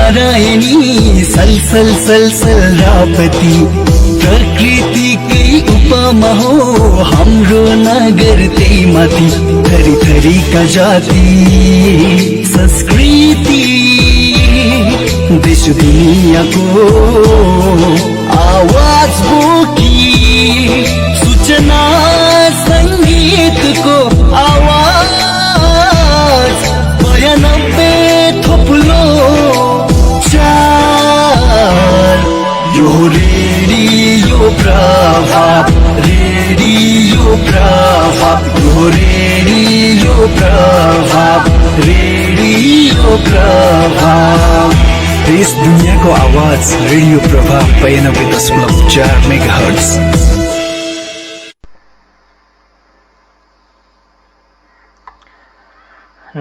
नारायणी सलसल सलसल रापति प्रकृतिकै उपमा हो हाम्रो नगर त्यही माथि थरी थरीका जाति संस्कृति देश दुनियाँको आवाज बोकी सूचना संगीतको आवाज 92 थोप्लो 4 यो रेडियो प्रभाव रेडियो प्रभाव यो रेडियो प्रभाव रेडियो प्रभाव देश दुनियाँको आवाज रेडियो प्रभाव 92.4 megahertz.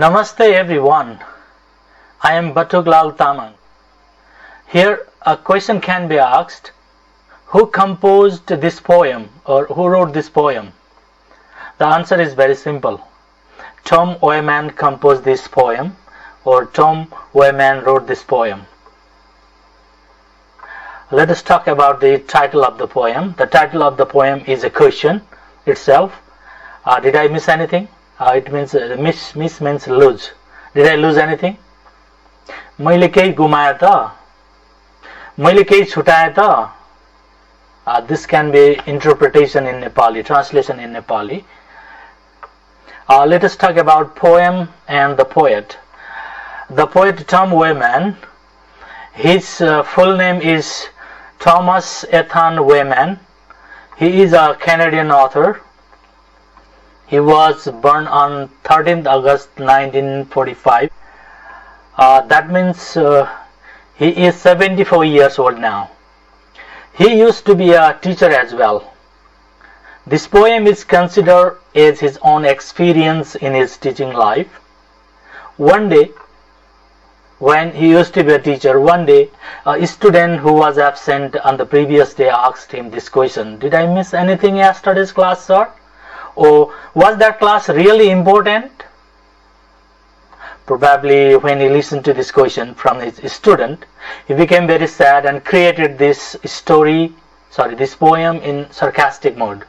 Namaste everyone, I am Batuklal Tamang. Here a question can be asked, who composed this poem or who wrote this poem? The answer is very simple. Tom Wayman composed this poem or Tom Wayman wrote this poem. Let us talk about the title of the poem. The title of the poem is a question itself. Did I miss anything? It means miss means lose. Did I lose anything? मैले केही गुमाए त? मैले केही छुटाए त? This can be interpretation in Nepali, translation in Nepali. Let us talk about poem and the poet. The poet Tom Wayman, his full name is Thomas Ethan Wayman. He is a Canadian author. He was born on 13th August 1945. That means he is 74 years old now. He used to be a teacher as well. This poem is considered as his own experience in his teaching life. One day, when he used to be a teacher, one day a student who was absent on the previous day asked him this question: "Did I miss anything in yesterday's class, sir? Or was that class really important?" Probably when he listened to this question from his student, he became very sad and created this poem in sarcastic mode.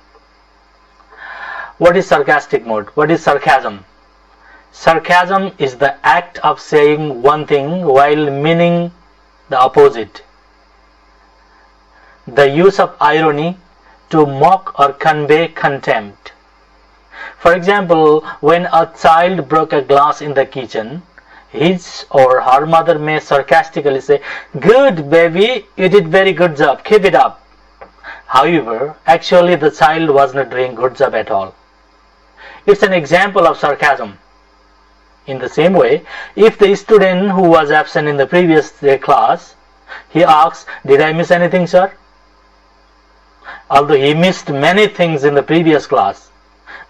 What is sarcastic mode? What is sarcasm? Sarcasm is the act of saying one thing while meaning the opposite. The use of irony to mock or convey contempt. For example, when a child broke a glass in the kitchen, his or her mother may sarcastically say, "Good baby, you did very good job, keep it up." However, actually the child was not doing good job at all. It's an example of sarcasm. In the same way, if the student who was absent in the previous day class, he asks, "Did I miss anything, sir?" Although he missed many things in the previous class,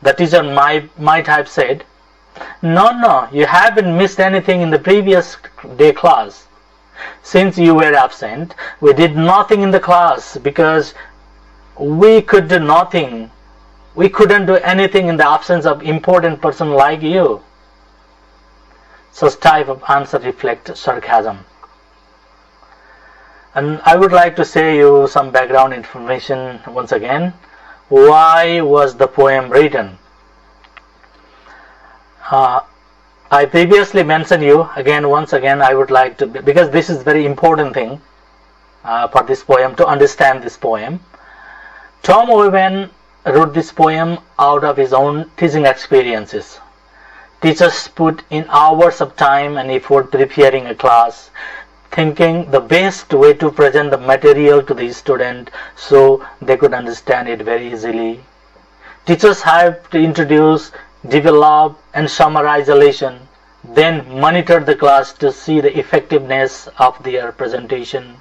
the teacher might have said, No, you haven't missed anything in the previous day class. Since you were absent, we did nothing in the class because we could do nothing. We couldn't do anything in the absence of important person like you." Such type of answer reflects sarcasm. And I would like to say you some background information once again. Why was the poem written? I previously mentioned you, once again I would like to, because this is very important thing for this poem, to understand this poem. Tom Wayman wrote this poem out of his own teaching experiences. Teachers put in hours of time and effort preparing a class, thinking the best way to present the material to the student so they could understand it very easily. Teachers have to introduce, develop and summarize a lesson, then monitor the class to see the effectiveness of their presentation.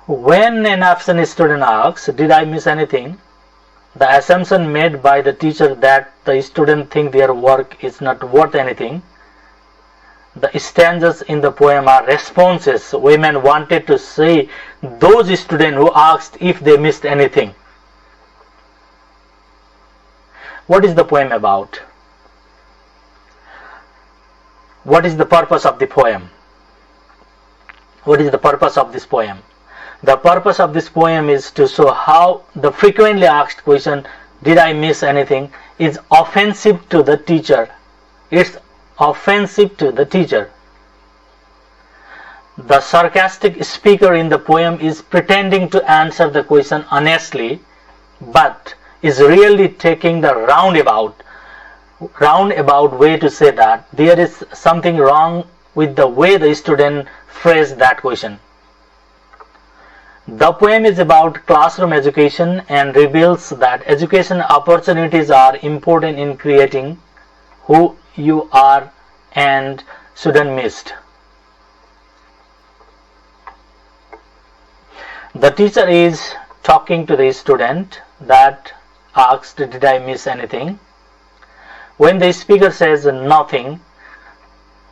When an absent student asks, "Did I miss anything?" the assumption made by the teacher that the student think their work is not worth anything. The stanzas in the poem are responses Wayman wanted to say those students who asked if they missed anything. What is the poem about? What is the purpose of the poem? What is the purpose of this poem? The purpose of this poem is to show how the frequently asked question, did I miss anything, is offensive to the teacher. It's offensive to the teacher. The sarcastic speaker in the poem is pretending to answer the question honestly, but is really taking the roundabout way to say that there is something wrong with the way the student phrased that question. The poem is about classroom education and reveals that education opportunities are important in creating who you are and shouldn't miss. The teacher is talking to the student that asked, did I miss anything? When the speaker says nothing,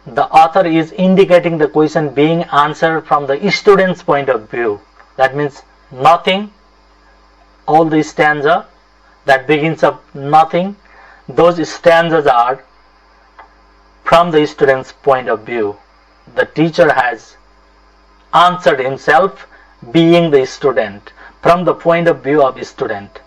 the author is indicating the question being answered from the student's point of view. That means nothing, all the stanza that begins up nothing, those stanzas are from the student's point of view. The teacher has answered himself being the student, from the point of view of the student.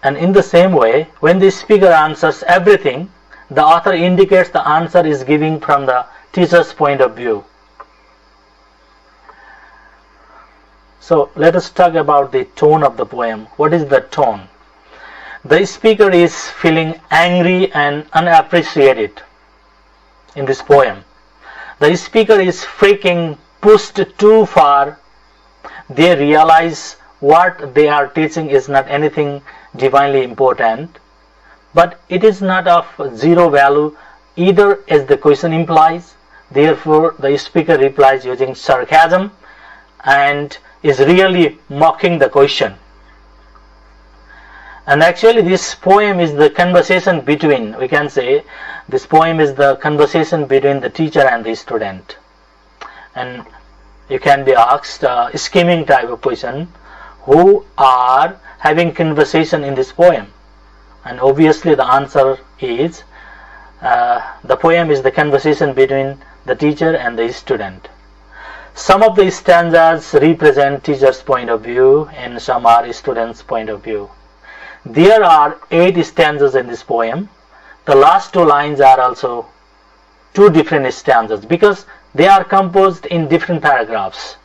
And in the same way, when the speaker answers everything, the author indicates the answer is given from the teacher's point of view. So let us talk about the tone of the poem. What is the tone? The speaker is feeling angry and unappreciated in this poem. The speaker is freaking pushed too far. They realize what they are teaching is not anything divinely important, but it is not of zero value either, as the question implies. Therefore, the speaker replies using sarcasm and is really mocking the question. And actually this poem is the conversation between, we can say, this poem is the conversation between the teacher and the student. And you can be asked a scheming type of question, who are having conversation in this poem? And obviously the answer is, the poem is the conversation between the teacher and the student. Some of the stanzas represent teacher's point of view and some are student's point of view. There are 8 stanzas in this poem. The last 2 lines are also 2 different stanzas because they are composed in different paragraphs.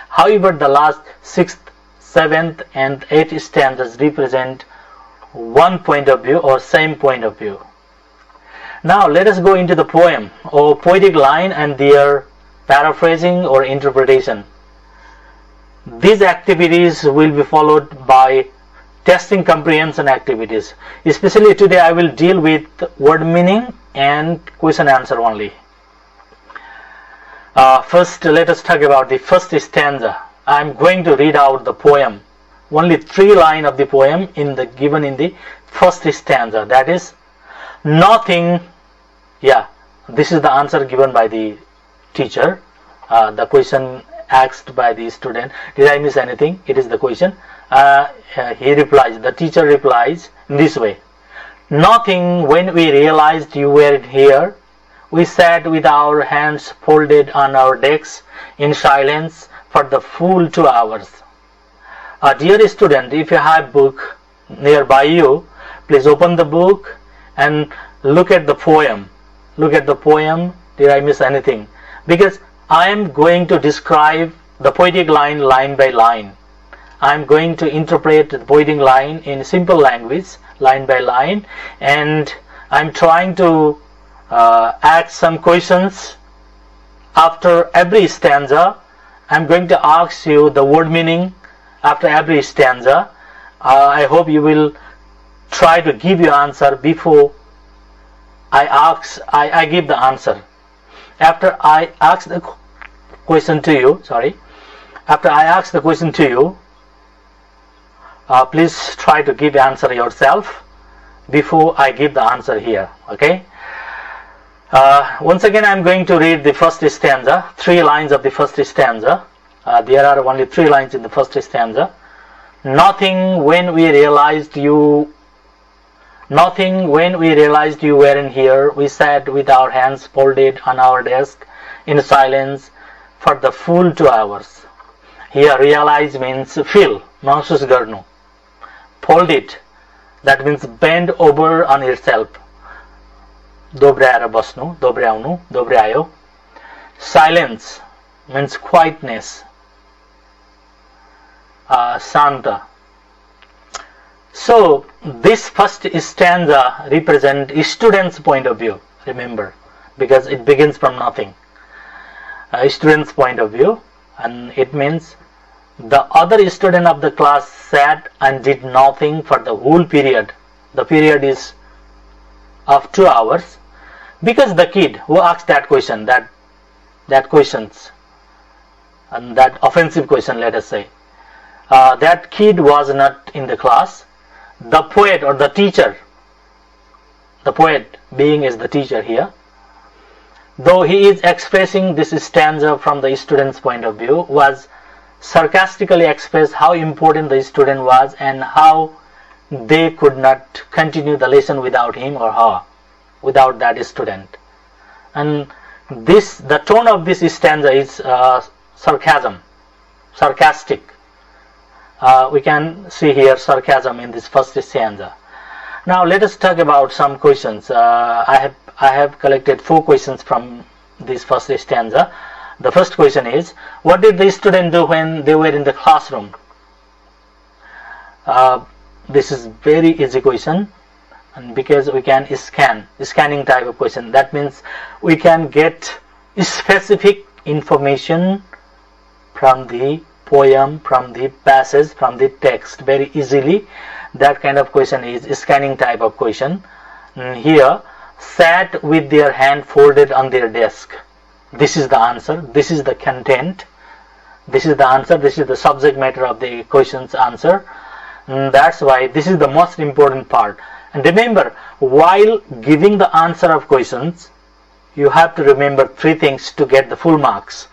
However, the last 6th, 7th and 8th stanzas represent one point of view or same point of view. Now let us go into the poem or poetic line and their paraphrasing or interpretation. These activities will be followed by testing comprehension activities. Especially today I will deal with word meaning and question answer only. First let us talk about the first stanza. I am going to read out the poem. Only 3 lines of the poem given in the first stanza. That is nothing. Yeah, this is the answer given by the teacher. The question asked by the student, did I miss anything? It is the question. He replies, the teacher replies in this way. Nothing. When we realized you weren't here, we sat with our hands folded on our decks in silence for the full 2 hours. Dear student, if you have a book nearby you, please open the book and look at the poem. Look at the poem. Did I miss anything? Because I am going to describe the poetic line by line. I am going to interpret the poetic line in simple language, line by line, and I am trying to ask some questions after every stanza. I am going to ask you the word meaning after every stanza. I hope you will try to give your answer before I give the answer. After I ask the question to you, please try to give the answer yourself before I give the answer here. Okay. Once again, I am going to read the first stanza. 3 lines of the first stanza. There are only 3 lines in the first stanza. Nothing. When we realized you Nothing. When we realized you weren't here, we sat with our hands folded on our desk in silence for the full 2 hours. Here, realize means feel, महसुस गर्नु. Fold it, that means bend over on yourself. दोब्र्याएर बस्नु, दोब्र्याउनु, दोब्र्यायो. Silence means quietness. Shanta. So this first stanza represents student's point of view, remember, because it begins from nothing. Student's point of view, and it means the other student of the class sat and did nothing for the whole period. The period is of 2 hours, because the kid who asked that question, that questions, and that offensive question, let us say, that kid was not in the class. The poet or the teacher, the poet being is the teacher here, though he is expressing this stanza from the student's point of view, was sarcastically expressed how important the student was and how they could not continue the lesson without him or her, without that student. And this, the tone of this stanza is sarcastic. We can see here sarcasm in this first stanza. Now let us talk about some questions. I have collected 4 questions from this first stanza. The first question is, what did the student do when they were in the classroom? This is very easy question, and because we can scanning type of question. That means we can get specific information from the poem, from the passage, from the text very easily. That kind of question is scanning type of question. Here, sat with their hand folded on their desk. This is the answer. This is the content. This is the answer. This is the subject matter of the question's answer. That's why this is the most important part. And remember, while giving the answer of questions, you have to remember 3 things to get the full marks.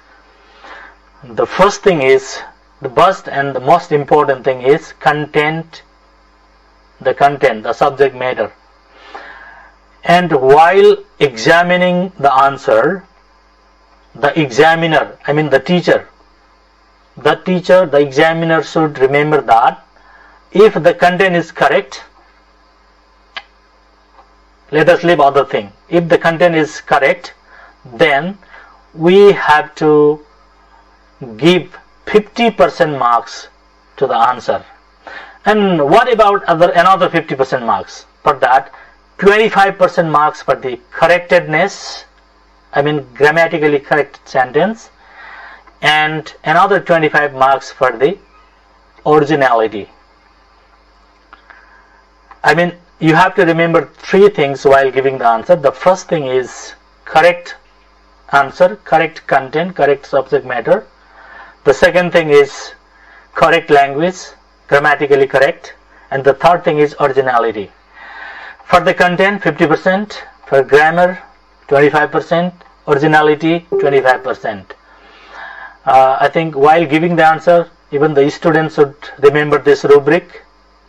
The first thing is, the first and the most important thing is content, the subject matter. And while examining the answer, the examiner, I mean the teacher, the examiner should remember that if the content is correct, let us leave other thing. If the content is correct, then we have to give 50% marks to the answer. And what about another 50% marks? For that, 25% marks for the correctedness, I mean grammatically correct sentence, and another 25 marks for the originality. I mean, you have to remember 3 things while giving the answer. The first thing is correct answer, correct content, correct subject matter. The second thing is correct language, grammatically correct. And the third thing is originality. For the content, 50%. For grammar, 25%. Originality, 25%. I think while giving the answer, even the students should remember this rubric,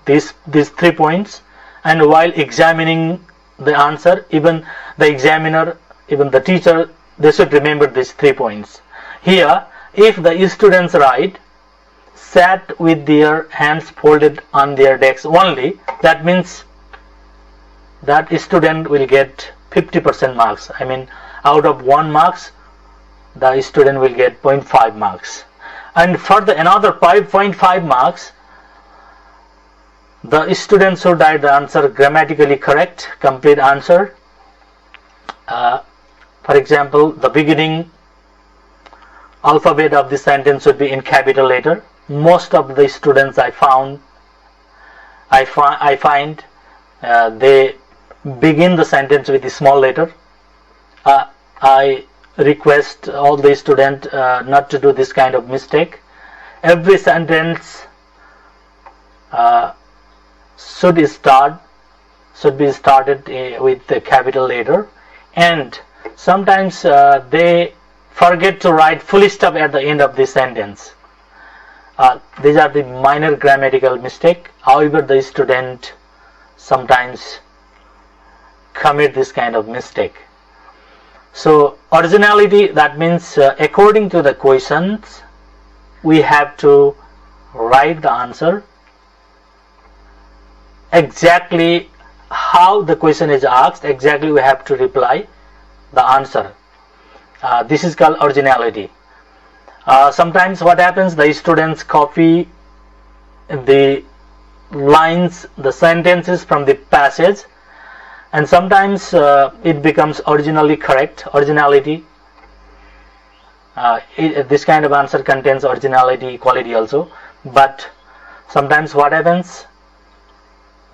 these 3 points. And while examining the answer, even the examiner, even the teacher, they should remember these 3 points. Here, if the students write, sat with their hands folded on their decks only, that means that student will get 50% marks. I mean, out of 1 marks, the student will get 0.5 marks. And for the another 5.5 marks, the student should write the answer grammatically correct, complete answer. For example, the beginning alphabet of the sentence should be in capital letter. Most of the students I find they begin the sentence with a small letter. I request all the students not to do this kind of mistake. Every sentence should be started with the capital letter, and sometimes they forget to write full stop at the end of the sentence. These are the minor grammatical mistake. However, the student sometimes commit this kind of mistake. So originality, that means according to the questions we have to write the answer exactly how the question is asked, exactly we have to reply the answer. This is called originality. Sometimes what happens, the students copy the lines, the sentences from the passage, and sometimes it becomes originally correct, originality. This kind of answer contains originality, equality also, but sometimes what happens,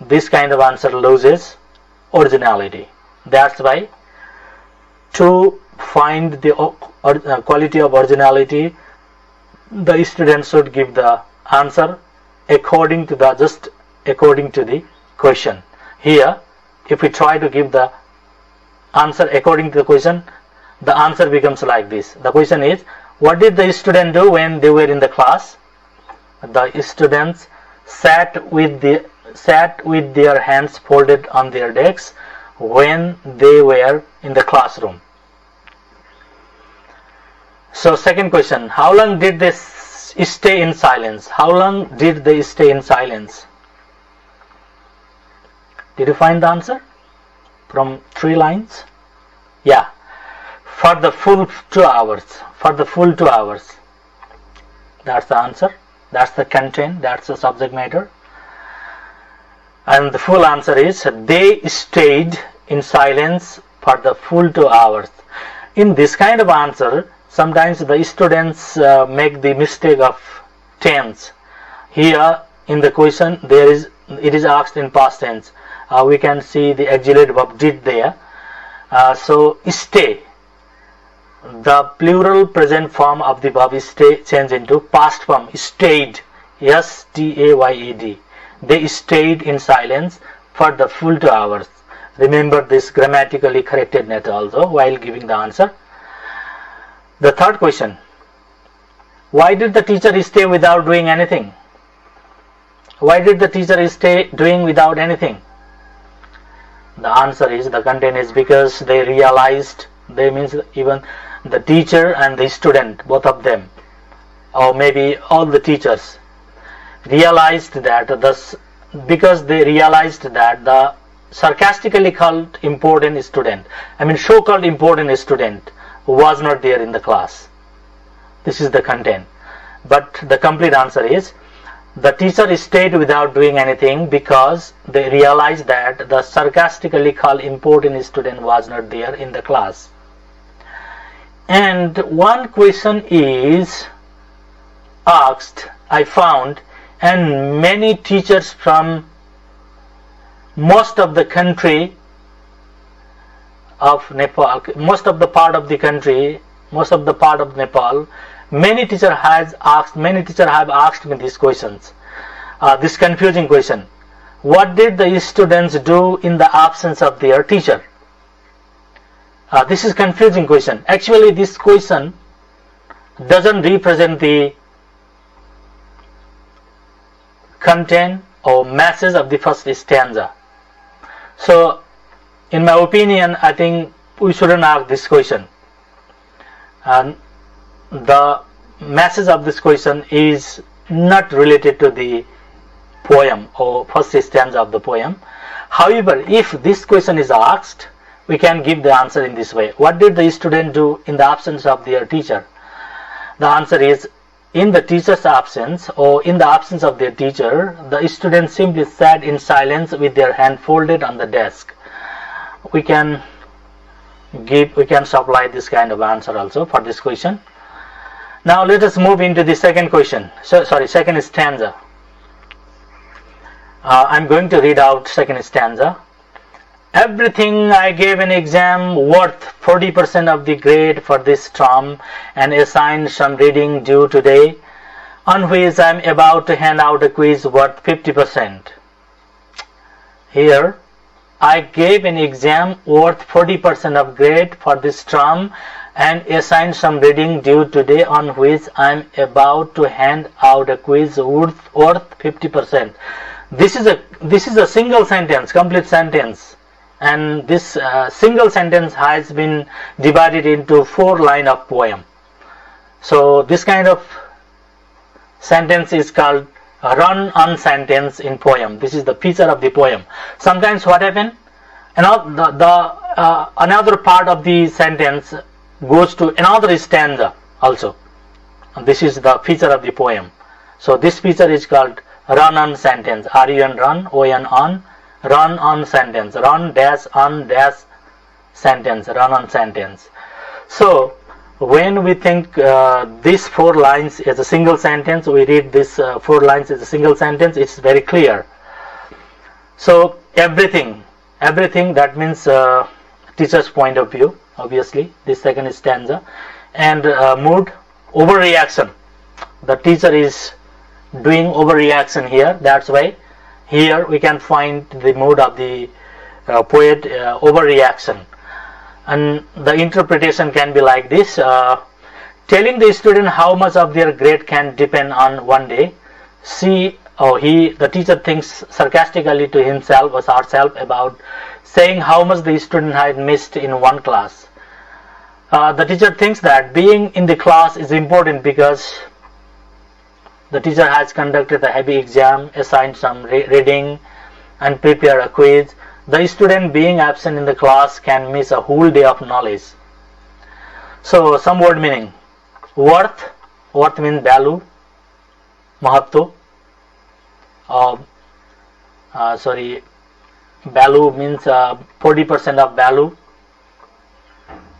this kind of answer loses originality. That's why to find the quality of originality, the student should give the answer according to the question. Here, if we try to give the answer according to the question, the answer becomes like this. The question is, what did the student do when they were in the class? The students sat with their hands folded on their desks when they were in the classroom. So second question, how long did they stay in silence? How long did they stay in silence? Did you find the answer from 3 lines? Yeah, for the full 2 hours. For the full 2 hours. That's the answer. That's the content. That's the subject matter. And the full answer is, they stayed in silence for the full 2 hours. In this kind of answer, sometimes the students make the mistake of tense. Here in the question, it is asked in past tense. We can see the auxiliary verb did there. So stay, the plural present form of the verb stay changed into past form, stayed, S-T-A-Y-E-D. They stayed in silence for the full 2 hours. Remember this grammatically correctness also while giving the answer. The third question, why did the teacher stay without doing anything? Why did the teacher stay doing without anything? The answer is, the content is because they realized, they means even the teacher and the student, both of them, or maybe all the teachers, realized that because they realized that the sarcastically called important student, so-called important student, was not there in the class. This is the content. But the complete answer is, the teacher stayed without doing anything because they realized that the sarcastically called important student was not there in the class. And one question is asked, I found, and many teachers from most of the country of Nepal, most of the part of Nepal, many teachers have asked me these questions. This confusing question. What did the students do in the absence of their teacher? This is confusing question. Actually, this question doesn't represent the content or message of the first stanza. So, in my opinion, I think we shouldn't ask this question. And the message of this question is not related to the poem or first stanza of the poem. However, if this question is asked, we can give the answer in this way. What did the student do in the absence of their teacher? The answer is, in the teacher's absence or in the absence of their teacher, the student simply sat in silence with their hand folded on the desk. We can supply this kind of answer also for this question. Now let us move into the second question. Second stanza. I'm going to read out second stanza. Everything I gave an exam worth 40% of the grade for this term and assigned some reading due today, on which I am about to hand out a quiz worth 50%. Here, I gave an exam worth 40% of grade for this term and assigned some reading due today, on which I am about to hand out a quiz worth 50%. This is a single sentence, complete sentence. and this single sentence has been divided into 4 lines of poem. So this kind of sentence is called a run-on sentence in poem. This is the feature of the poem. Sometimes what happens, another part of the sentence goes to another stanza also. And this is the feature of the poem. So this feature is called run-on sentence. R-U-N run, O-N on, run-on sentence. Run dash on dash sentence, run-on sentence. So when we think these 4 lines as a single sentence, we read this 4 lines as a single sentence, it's very clear. So everything, that means teacher's point of view, obviously, this second stanza. And mood, overreaction. The teacher is doing overreaction here, that's why here we can find the mood of the poet, overreaction. And the interpretation can be like this: telling the student how much of their grade can depend on one day. The teacher thinks sarcastically to himself or herself about saying how much the student had missed in one class. The teacher thinks that being in the class is important because the teacher has conducted a heavy exam, assigned some reading, and prepared a quiz. The student being absent in the class can miss a whole day of knowledge. So some word meaning. Worth means value, mahatto. Value means 40% of value,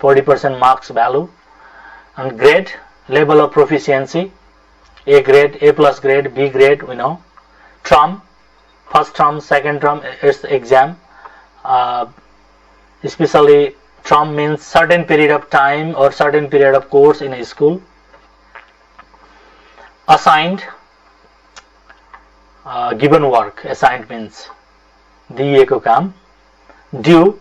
40% marks value. And grade, level of proficiency, A grade, A plus grade, B grade, we know. Term, first term, second term, it's exam. Especially term means certain period of time or certain period of course in a school. Assigned, given work. Assigned means दिएको काम. Due,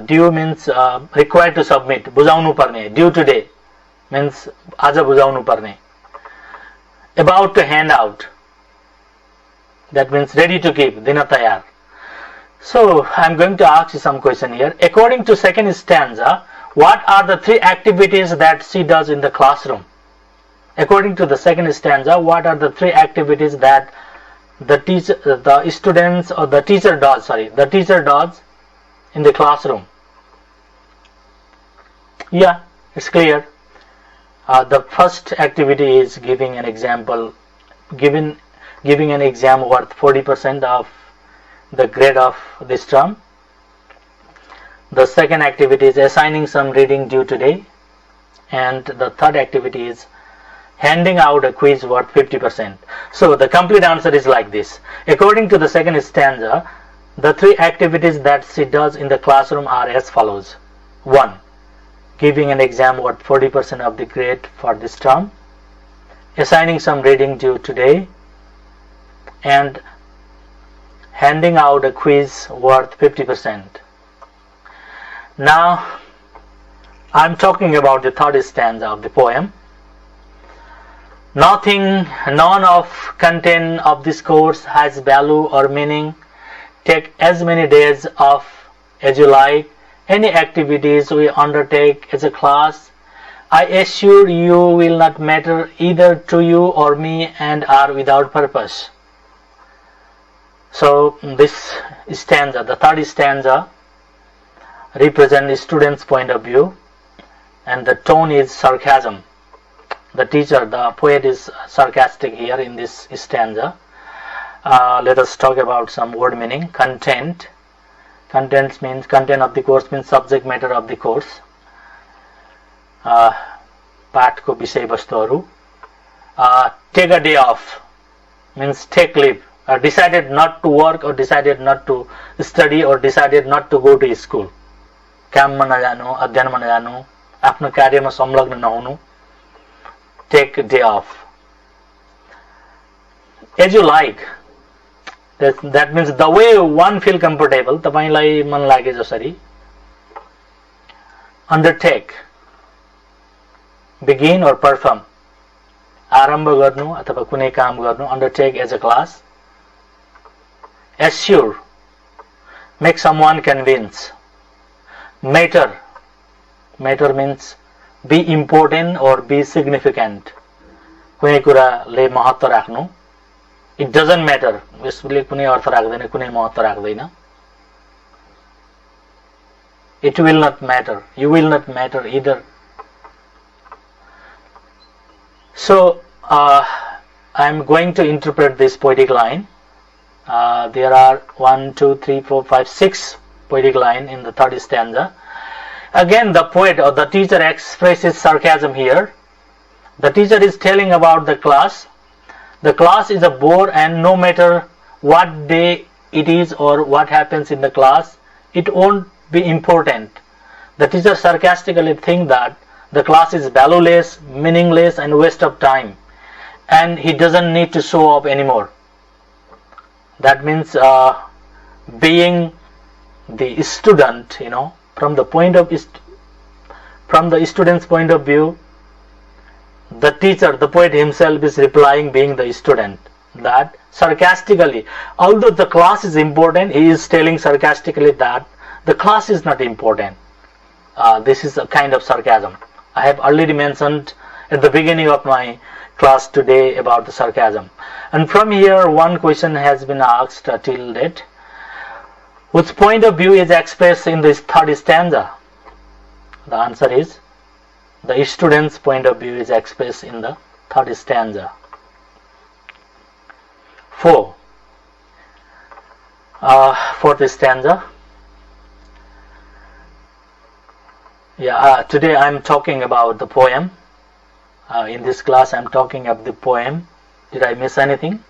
due means required to submit, बुझाउनु पर्ने. Due today means आज बुझाउनु पर्ने. About to hand out, that means ready to give, दिन तयार. So I'm going to ask you some question here. According to second stanza, what are the 3 activities that she does in the classroom? According to the second stanza, what are the 3 activities that the teacher does in the classroom? Yeah, it's clear. The first activity is giving an example, giving an exam worth 40% of the grade of this term. The second activity is assigning some reading due today, and the third activity is handing out a quiz worth 50%. So the complete answer is like this. According to the second stanza, the 3 activities that she does in the classroom are as follows. 1. Giving an exam worth 40% of the grade for this term, assigning some reading due today, and handing out a quiz worth 50%. Now I'm talking about the third stanza of the poem. None of content of this course has value or meaning. Take as many days off as you like. Any activities we undertake as a class, I assure you, will not matter either to you or me and are without purpose. So this stanza, the third stanza, represents the student's point of view, and the tone is sarcasm. The teacher, the poet, is sarcastic here in this stanza. Let us talk about some word meaning. Content. Content means content of the course, means subject matter of the course. पाठको विषय वस्तुहरू. Take a day off means take leave. Decided not to work or decided not to study or decided not to go to school. काममा नजानु, अध्ययनमा नजानु, आफ्नो कार्यमा संलग्न नहुनु. Take a day off. As you like. That means the way one feel comfortable. तपाईलाई मन लागे जसरी. Undertake. Begin or perform. आरम्भ गर्नु अथवा कुनै काम गर्नु. Undertake as a class. Assure. make someone convince. Matter means be important or be significant. कुनै कुराले महत्त्व राख्नु. It doesn't matter. यसले कुनै अर्थ राख्दैन, कुनै महत्त्व राख्दैन. It will not matter. You will not matter either. So I am going to interpret this poetic line. There are 1, 2, 3, 4, 5, 6 poetic line in the third stanza. Again, the poet or the teacher expresses sarcasm here. The teacher is telling about the class. The class is a bore, and no matter what day it is or what happens in the class, it won't be important. The teacher sarcastically thinks that the class is valueless, meaningless, and waste of time, and he doesn't need to show up anymore. That means being the student, from the student's point of view, the teacher, the poet himself is replying being the student, that sarcastically, although the class is important, he is telling sarcastically that the class is not important. This is a kind of sarcasm. I have already mentioned at the beginning of my class today about the sarcasm. And from here, one question has been asked till date. Which point of view is expressed in this third stanza? The answer is the student's point of view is expressed in the third stanza. 4. Fourth stanza. Today I am talking about the poem. In this class I am talking of the poem. Did I miss anything?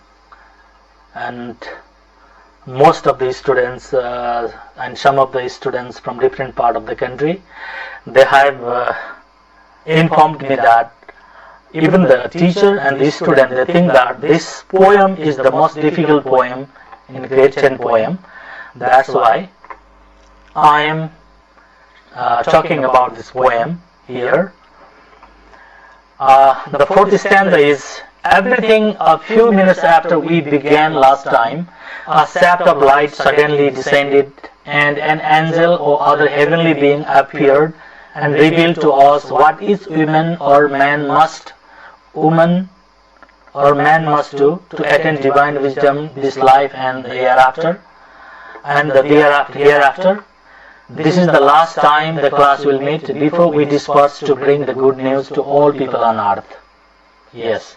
And most of the students and some of the students from different part of the country, they have informed me that even the teacher and the student, they think that this poem is the most difficult poem in grade 10 poem. That's why I am talking about this poem here. The fourth stanza is, everything a few minutes after we began last time, a shaft of light suddenly descended, and an angel or other heavenly being appeared and revealed to us what each woman or man must do to attain divine wisdom this life and the hereafter, and the hereafter. This is the last time the class will meet before we disperse to bring the good news to all people on earth. Yes.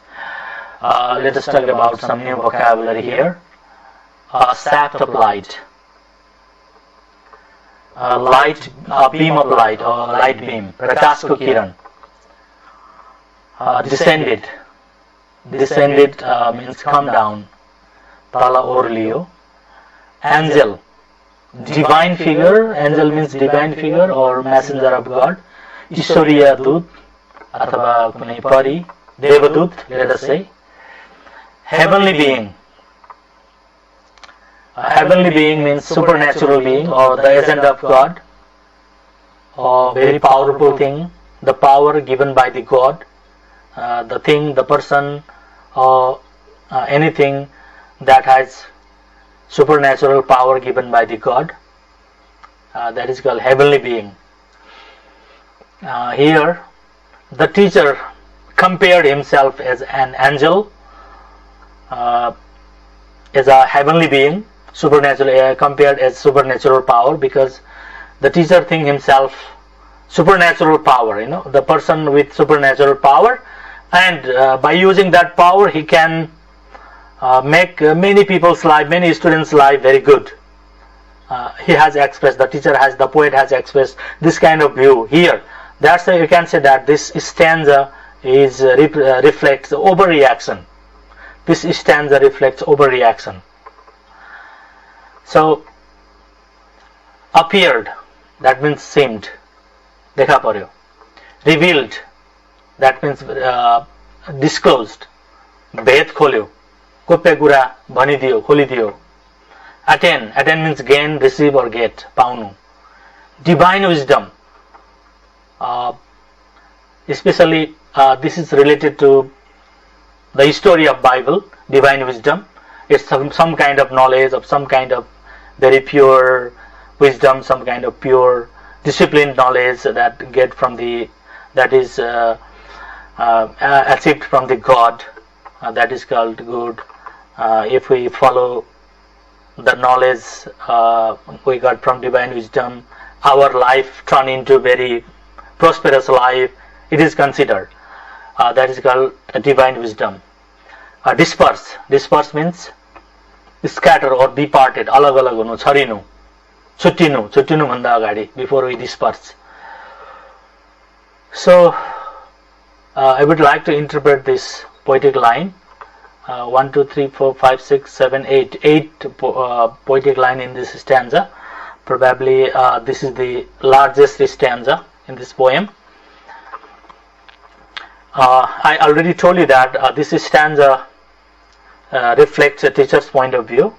Let us talk about some new vocabulary here. A shaft of light. A beam of light or light beam. Prakash ko kiran. Descended. Descended means come down. Tala orliyo. Angel. Divine figure. Angel means divine figure or messenger of God. Ishwariya Dut अथवा कुनै परी, देवदूत, let us say. Heavenly being. A heavenly being means supernatural being or the agent of God, or very powerful thing, the power given by the God, the thing, the person, or anything that has supernatural power given by the God, that is called heavenly being. Here the teacher compared himself as an angel, as a heavenly being, supernatural, compared as supernatural power, because the teacher thinks himself supernatural power, the person with supernatural power, and by using that power he can make many people's life, many students' life very good. He has expressed, the poet has expressed this kind of view here. That's why you can say that this stanza is reflects overreaction. This stanza reflects overreaction. So, appeared, that means seemed. Dekha paryo. Revealed, that means disclosed. Bhed kholyo. Kope gura bhanidiyo, kholidiyo. Attain means gain, receive or get, paunu. Divine wisdom. Especially this is related to the story of Bible, divine wisdom. It's some kind of knowledge of some kind of very pure wisdom, some kind of pure disciplined knowledge that get from that is achieved from the God, that is called good. If we follow the knowledge we got from divine wisdom, our life turn into very prosperous life, it is considered. That is called divine wisdom. Disperse means scatter or departed, alag alag hunu, chharinu, छुट्टिनु भन्दा अगाडि, before we disperse. So I would like to interpret this poetic line. 1, 2, 3, 4, 5, 6, 7, 8 poetic line in this stanza. Probably this is the largest stanza in this poem. I already told you that this stanza reflects a teacher's point of view,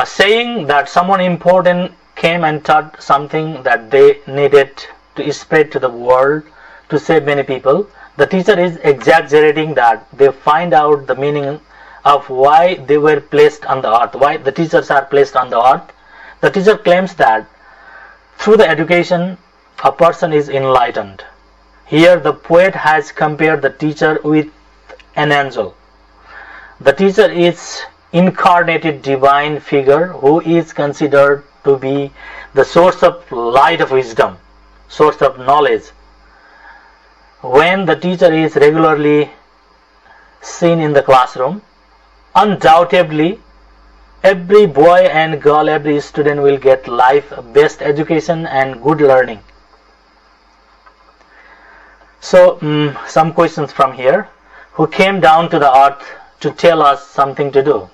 saying that someone important came and taught something that they needed to spread to the world to save many people. The teacher is exaggerating that they find out the meaning of why they were placed on the earth, why the teachers are placed on the earth. The teacher claims that through the education a person is enlightened. Here the poet has compared the teacher with an angel. The teacher is incarnated divine figure who is considered to be the source of light of wisdom, source of knowledge. When the teacher is regularly seen in the classroom, undoubtedly every boy and girl, every student will get life-based education and good learning. So some questions from here. Who came down to the earth to tell us something to do?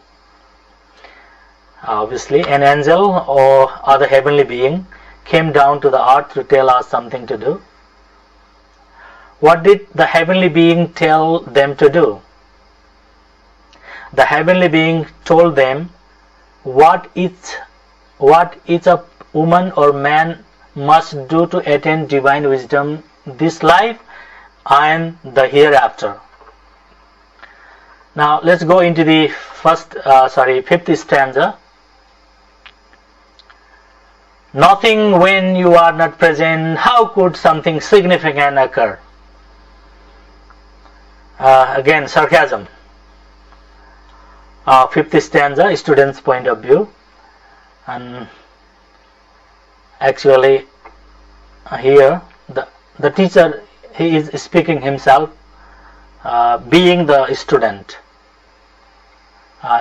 Obviously an angel or other heavenly being came down to the earth to tell us something to do. What did the heavenly being tell them to do? The heavenly being told them what each a woman or man must do to attain divine wisdom this life and the hereafter. Now let's go into the fifth stanza. Nothing when you are not present, how could something significant occur? Again, sarcasm. Fifth stanza, student's point of view, and actually here the teacher, he is speaking himself, being the student.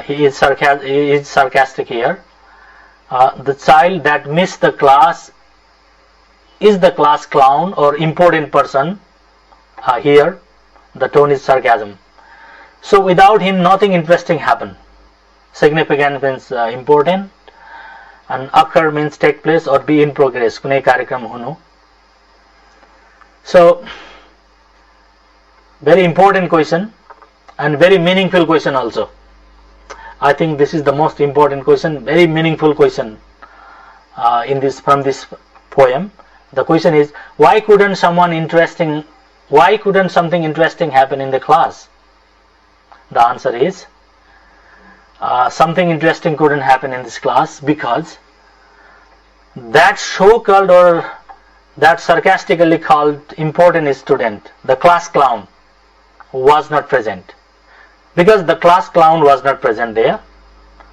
He is sarcastic here. The child that missed the class is the class clown or important person. Here the tone is sarcasm. So without him nothing interesting happen. Significant means important, and occur means take place or be in progress, कुनै कार्यक्रम हुनु. So very important question and very meaningful question also. I think this is the most important question, very meaningful question from this poem. The question is, why couldn't something interesting happen in the class? The answer is something interesting couldn't happen in this class because that so-called or that sarcastically called important student, the class clown, was not present. Because the class clown was not present there,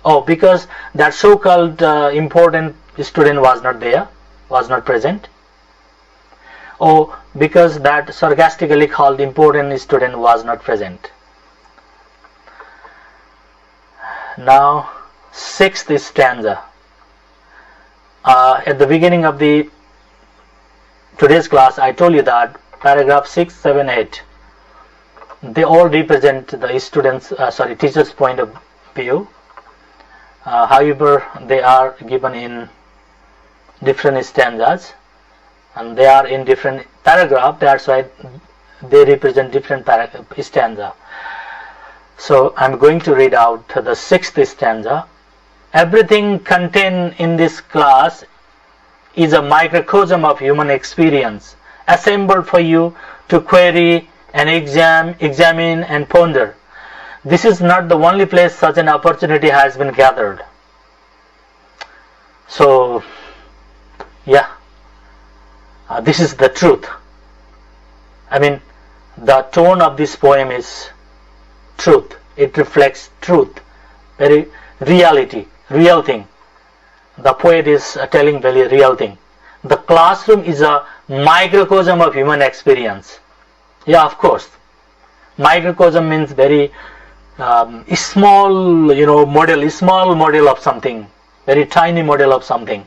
or because that so-called important student was not there, was not present, or because that sarcastically called important student was not present. Now, sixth stanza. At the beginning of today's class, I told you that paragraph 6, 7, 8. They all represent the teacher's point of view. However, they are given in different stanzas and they are in different paragraph. That's why they represent different stanza. So I'm going to read out the sixth stanza. Everything contained in this class is a microcosm of human experience, assembled for you to query and examine and ponder. This is not the only place such an opportunity has been gathered. So yeah, this is the truth. I mean, the tone of this poem is truth. It reflects truth, very reality, real thing. The poet is telling very real thing. The classroom is a microcosm of human experience. Yeah, of course. Microcosm means very small, model, small model of something, very tiny model of something.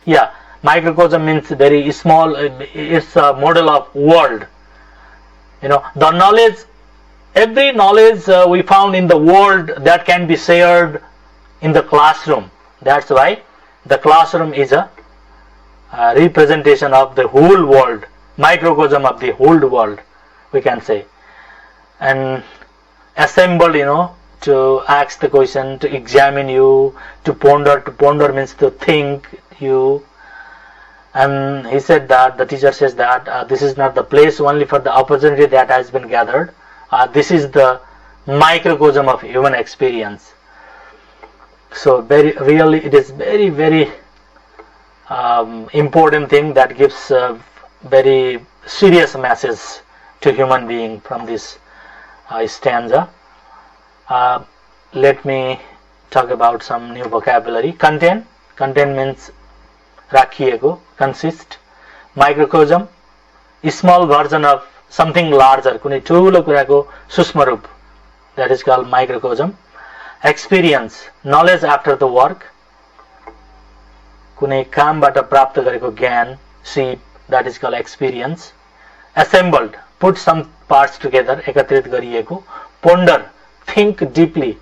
Yeah, microcosm means very small. It's a model of world. The knowledge, every knowledge we found in the world that can be shared in the classroom. That's why the classroom is a representation of the whole world, microcosm of the whole world, we can say. And assembled, to ask the question, to examine you, to ponder means to think you. And he said that, the teacher says that this is not the place only for the opportunity that has been gathered. This is the microcosm of human experience. So really it is very, very important thing that gives a very serious message to human being from this stanza. Let me talk about some new vocabulary. Content means rakhieko, consist. Microcosm, small version of something larger, kunai ठूलो कुराको सूक्ष्म रूप, that is called microcosm. Experience, knowledge after the work, कुनै कामबाट प्राप्त गरेको ज्ञान, SIP, that is called experience. Assembled, put some parts together, एकत्रित गरिएको. Ponder, think deeply,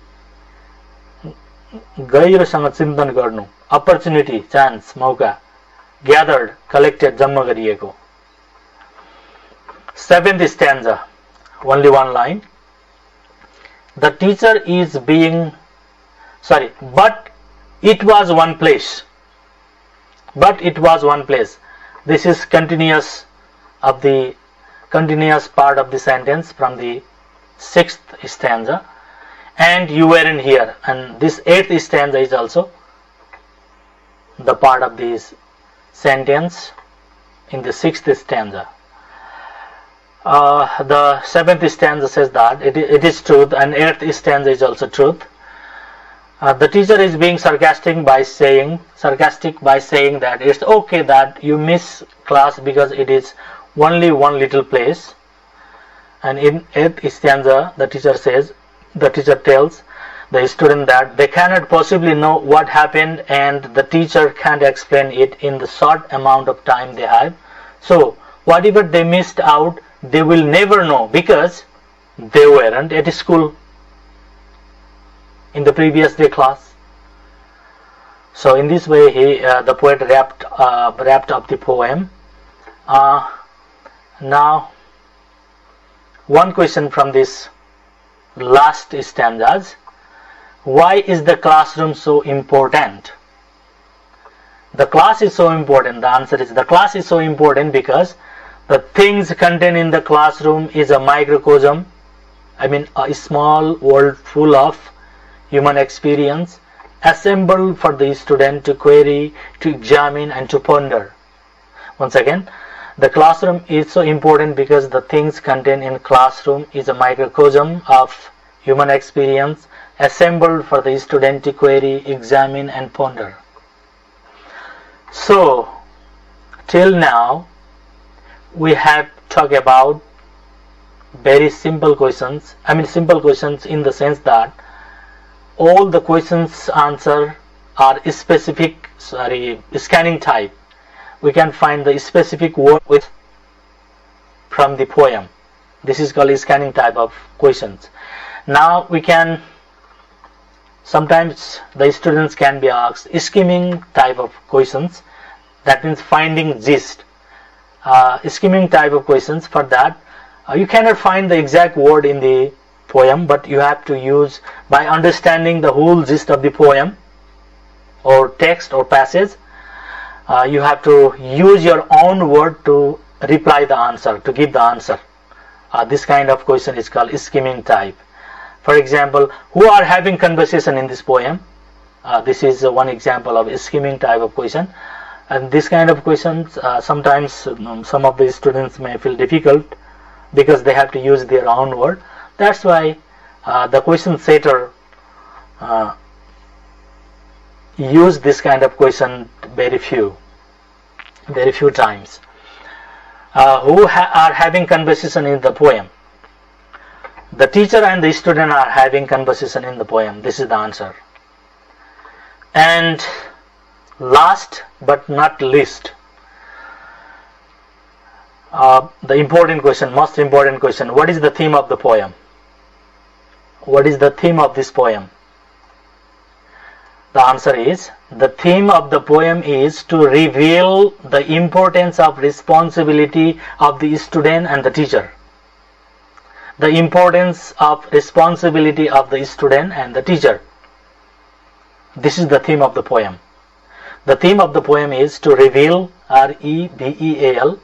गहिरोसँग चिन्तन गर्नु. Opportunity, chance, मौका. Gathered, collected, जम्मा गरिएको. Seventh stanza, only one line. The teacher is but it was one place. But it was one place. This is continuous part of the sentence from the 6th stanza. And you weren't here. And this 8th stanza is also the part of this sentence in the 6th stanza. The 7th stanza says that it is truth, and 8th stanza is also truth. The teacher is being sarcastic by saying that it's okay that you miss class because it is only one little place. And in 8th stanza, the teacher tells the student that they cannot possibly know what happened, and the teacher can't explain it in the short amount of time they have. So whatever they missed out, they will never know because they weren't at school in the previous day class. So in this way, the poet wrapped up the poem. Now, one question from this last stanzas: why is the classroom so important? The class is so important. The answer is the class is so important because the things contained in the classroom is a microcosm. I mean, a small world full of human experience, assembled for the student to query, to examine, and to ponder. Once again, the classroom is so important because the things contained in classroom is a microcosm of human experience, assembled for the student to query, examine, and ponder. So, till now, we have talked about very simple questions. I mean, simple questions in the sense that all the questions answer are specific, scanning type. We can find the specific word from the poem. This is called scanning type of questions. Now we can, sometimes the students can be asked skimming type of questions. That means finding gist. Skimming type of questions, for that you cannot find the exact word in the poem, but you have to use, by understanding the whole gist of the poem or text or passage, you have to use your own word to reply the answer, to give the answer. This kind of question is called skimming type. For example, who are having conversation in this poem? This is one example of a skimming type of question, and this kind of questions sometimes some of the students may feel difficult because they have to use their own word. That's why the question setter use this kind of question very few times. Who are having conversation in the poem? The teacher and the student are having conversation in the poem. This is the answer. And last but not least, the important question, most important question, what is the theme of the poem? What is the theme of this poem? The answer is, the theme of the poem is to reveal the importance of responsibility of the student and the teacher. The importance of responsibility of the student and the teacher. This is the theme of the poem. The theme of the poem is to reveal, R-E-V-E-A-L.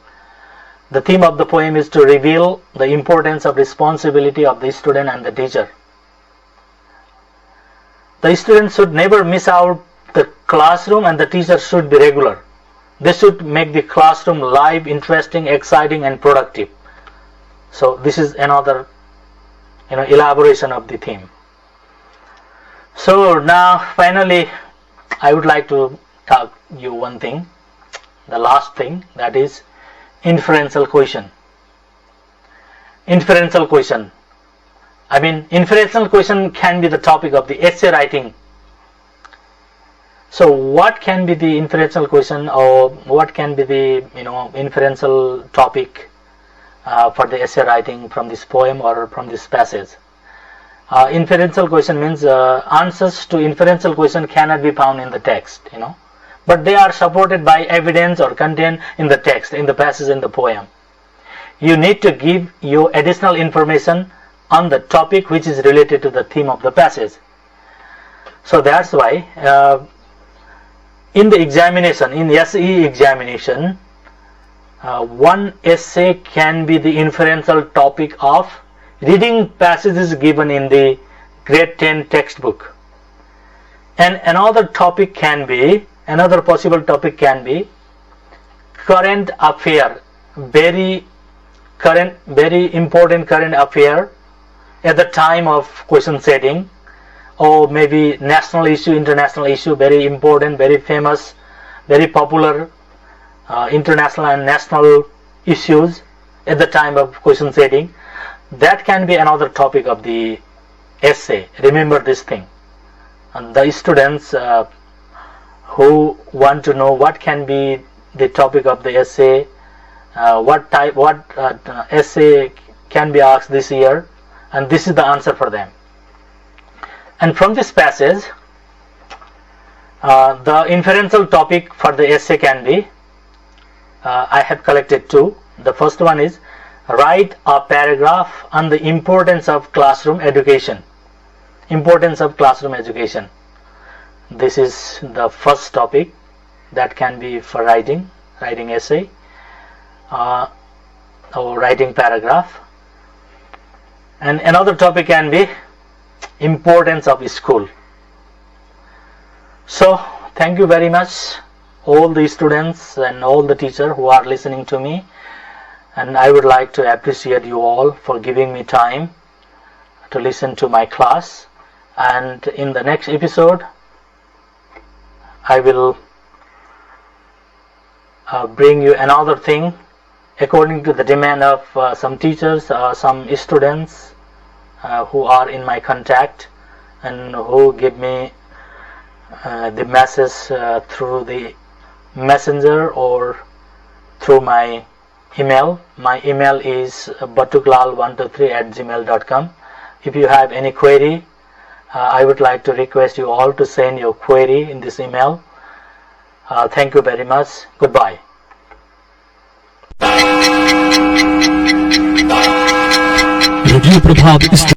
The theme of the poem is to reveal the importance of responsibility of the student and the teacher. The student should never miss out the classroom, and the teacher should be regular. They should make the classroom live, interesting, exciting, and productive. So this is another elaboration of the theme. So now finally I would like to talk you one thing, the last thing, that is inferential question. Inferential question. Inferential question can be the topic of the essay writing. So what can be the inferential question, or what can be the inferential topic for the essay writing from this poem or from this passage? Inferential question means answers to inferential question cannot be found in the text, but they are supported by evidence or content in the text, in the passage, in the poem. You need to give you additional information on the topic which is related to the theme of the passage. So that's why in the examination, in SE examination, one essay can be the inferential topic of reading passages given in the grade 10 textbook, and another possible topic can be current affair, very important current affair at the time of question setting, or maybe national issue, international issue, very important, very famous, very popular international and national issues at the time of question setting. That can be another topic of the essay. Remember this thing. And the students who want to know what can be the topic of the essay, what essay can be asked this year, and this is the answer for them. And from this passage, the inferential topic for the essay can be, I have collected two. The first one is, write a paragraph on the importance of classroom education. Importance of classroom education. This is the first topic that can be for writing essay or writing paragraph. And another topic can be importance of school. So thank you very much, all the students and all the teachers who are listening to me, and I would like to appreciate you all for giving me time to listen to my class. And in the next episode I will bring you another thing according to the demand of some teachers, some students who are in my contact and who give me the message through the messenger or through my email. My email is batuklal123@gmail.com. If you have any query, I would like to request you all to send your query in this email. Thank you very much. Goodbye. Radio प्रभाव